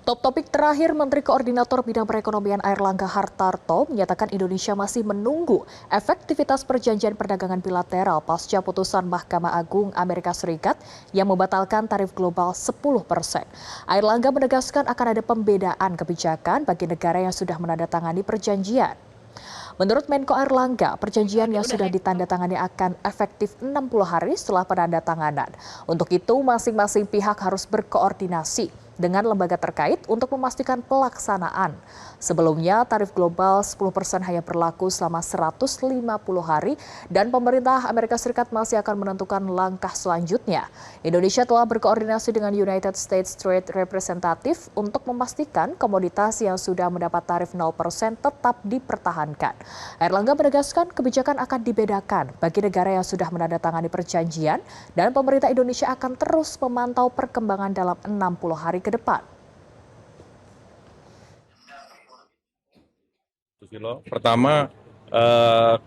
Top topik terakhir, Menteri Koordinator Bidang Perekonomian Airlangga Hartarto menyatakan Indonesia masih menunggu efektivitas perjanjian perdagangan bilateral pasca putusan Mahkamah Agung Amerika Serikat yang membatalkan tarif global 10%. Airlangga menegaskan akan ada pembedaan kebijakan bagi negara yang sudah menandatangani perjanjian. Menurut Menko Airlangga, perjanjian yang sudah ditandatangani akan efektif 60 hari setelah penandatanganan. Untuk itu, masing-masing pihak harus berkoordinasi dengan lembaga terkait untuk memastikan pelaksanaan. Sebelumnya, tarif global 10% hanya berlaku selama 150 hari dan pemerintah Amerika Serikat masih akan menentukan langkah selanjutnya. Indonesia telah berkoordinasi dengan United States Trade Representative untuk memastikan komoditas yang sudah mendapat tarif 0% tetap dipertahankan. Airlangga menegaskan kebijakan akan dibedakan bagi negara yang sudah menandatangani perjanjian dan pemerintah Indonesia akan terus memantau perkembangan dalam 60 hari ke depan. Pertama,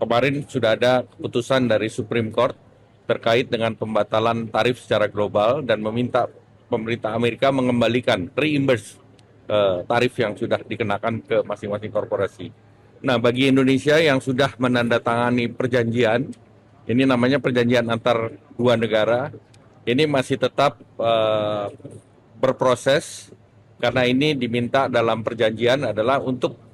kemarin sudah ada keputusan dari Supreme Court terkait dengan pembatalan tarif secara global dan meminta pemerintah Amerika mengembalikan reimburse tarif yang sudah dikenakan ke masing-masing korporasi. Nah, bagi Indonesia yang sudah menandatangani perjanjian, ini namanya perjanjian antar dua negara, ini masih tetap berproses karena ini diminta dalam perjanjian adalah untuk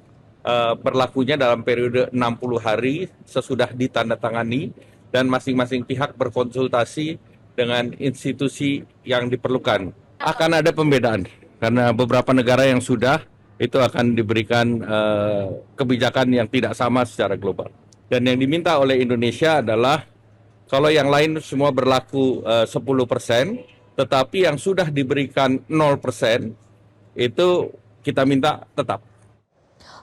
berlakunya dalam periode 60 hari sesudah ditandatangani dan masing-masing pihak berkonsultasi dengan institusi yang diperlukan. Akan ada pembedaan karena beberapa negara yang sudah itu akan diberikan kebijakan yang tidak sama secara global. Dan yang diminta oleh Indonesia adalah kalau yang lain semua berlaku 10%, tetapi yang sudah diberikan 0% itu kita minta tetap.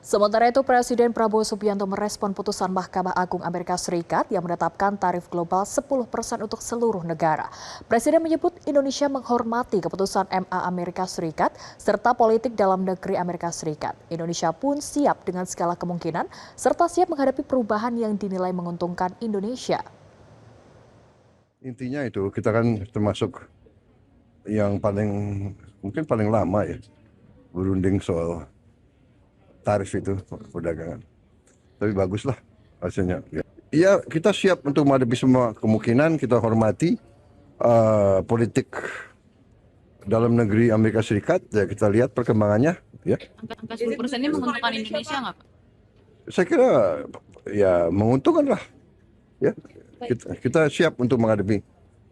Sementara itu, Presiden Prabowo Subianto merespon putusan Mahkamah Agung Amerika Serikat yang menetapkan tarif global 10% untuk seluruh negara. Presiden menyebut Indonesia menghormati keputusan MA Amerika Serikat serta politik dalam negeri Amerika Serikat. Indonesia pun siap dengan segala kemungkinan serta siap menghadapi perubahan yang dinilai menguntungkan Indonesia. Intinya itu kita kan termasuk yang mungkin paling lama ya berunding soal tarif itu perdagangan. Tapi baguslah hasilnya. Ya kita siap untuk menghadapi semua kemungkinan, kita hormati politik dalam negeri Amerika Serikat, ya kita lihat perkembangannya. Ya. Angka 10% ini menguntungkan Indonesia nggak, Pak? Saya kira ya menguntungkan lah. Ya, kita siap untuk menghadapi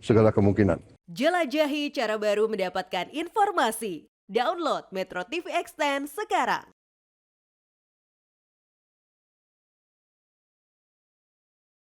segala kemungkinan. Jelajahi cara baru mendapatkan informasi. Download Metro TV Extend sekarang.